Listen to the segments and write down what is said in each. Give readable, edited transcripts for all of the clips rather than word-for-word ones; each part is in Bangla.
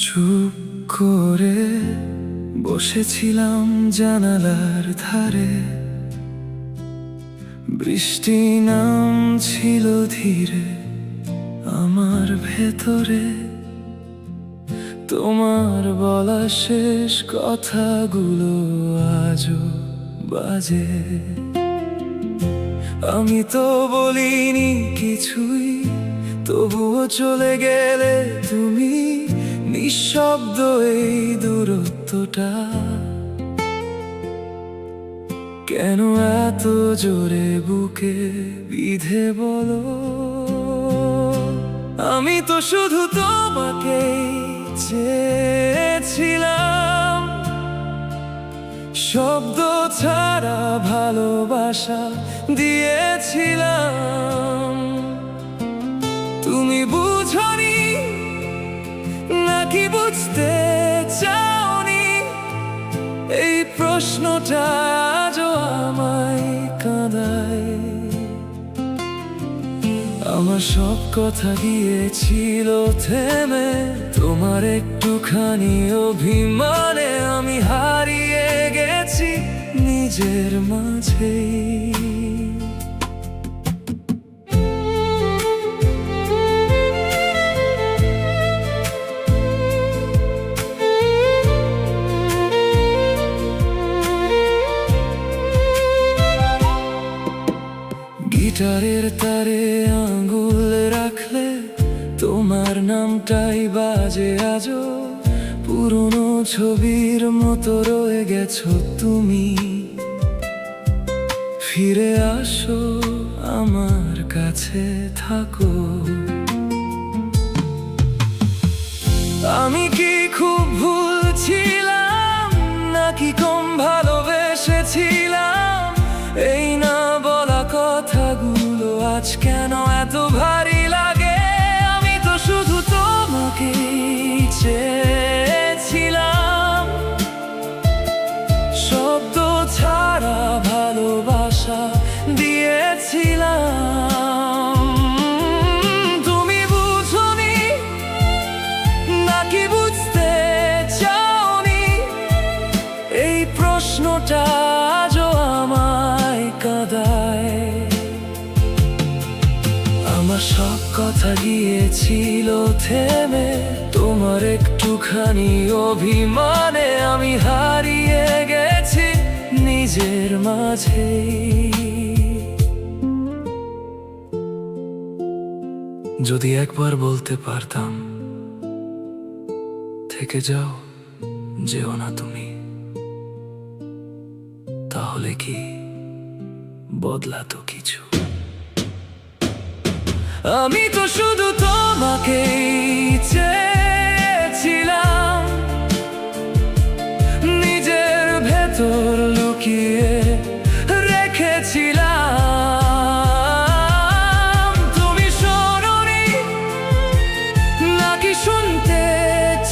চুপ করে বসেছিলাম জানালার ধারে, বৃষ্টি নামছিল ধীরে আমার ভেতরে। তোমার বলা শেষ কথাগুলো আজও বাজে। আমি তো বলিনি কিছুই, তবুও চলে গেলে তুমি। নিঃশব্দ এই দূরত্বটা কেন এত জোরে বুকে বিঁধে বলো? আমি তো শুধু তোমাকেই চেয়েছিলাম, শব্দ ছাড়া ভালোবাসা দিয়েছিলাম। তুমি বুঝনি নাকি বুঝতে চাওনি, এই প্রশ্নটা আজও আমায় কাঁদায়। আমার সব কথা গিয়েছিল থেমে, তোমার একটুখানি অভিমানে আমি হারিয়ে গেছি নিজের মাঝেই। গিটারের তারে আঙুল রাখলে তোমার নামটাই বাজে আজও। পুরনো ছবির মতো রয়ে গেছো তুমি। ফিরে আসো, আমার কাছে থাকো। আমি কি খুব ভুল ছিলাম, নাকি কম ভালোবেসেছিলাম? এই না বলা কথাগুলো আজ কেন এত ভারী লাগে? আমি তো শুধু তোমাকে চেয়েছিলাম, শব্দ ছাড়া ভালোবাসা দিয়েছিলাম। তুমি বুঝনি নাকি বুঝতে চাওনি, এই প্রশ্নটা আজও আমায় কাঁদায়। আমার সব কথা গিয়েছিল থেমে, তোমার একটুখানি অভিমানে আমি হারিয়ে গেছি নিজের মাঝেই। যদি একবার বলতে পারতাম থেকে যাও, যেও না তুমি, তাহলে কি বদলাতো কিছু? আমি তো শুধু তোমাকেই চেয়েছিলাম, নিজের ভেতর লুকিয়ে রেখেছিলাম। তুমি শোনোনি নাকি শুনতে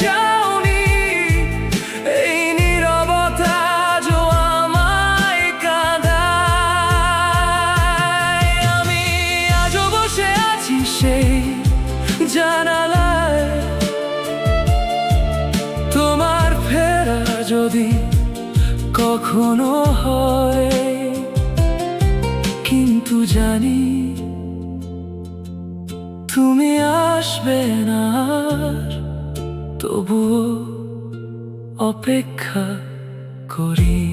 চাওনি, এই নীরবতা আজও আমায় কাঁদায়। আমি আজও বসে আছি সেই জানালায়, তোমার ফেরা যদি কখনো হয়, কিন্তু জানি তুমি আসবে না আর, তবুও অপেক্ষা করি।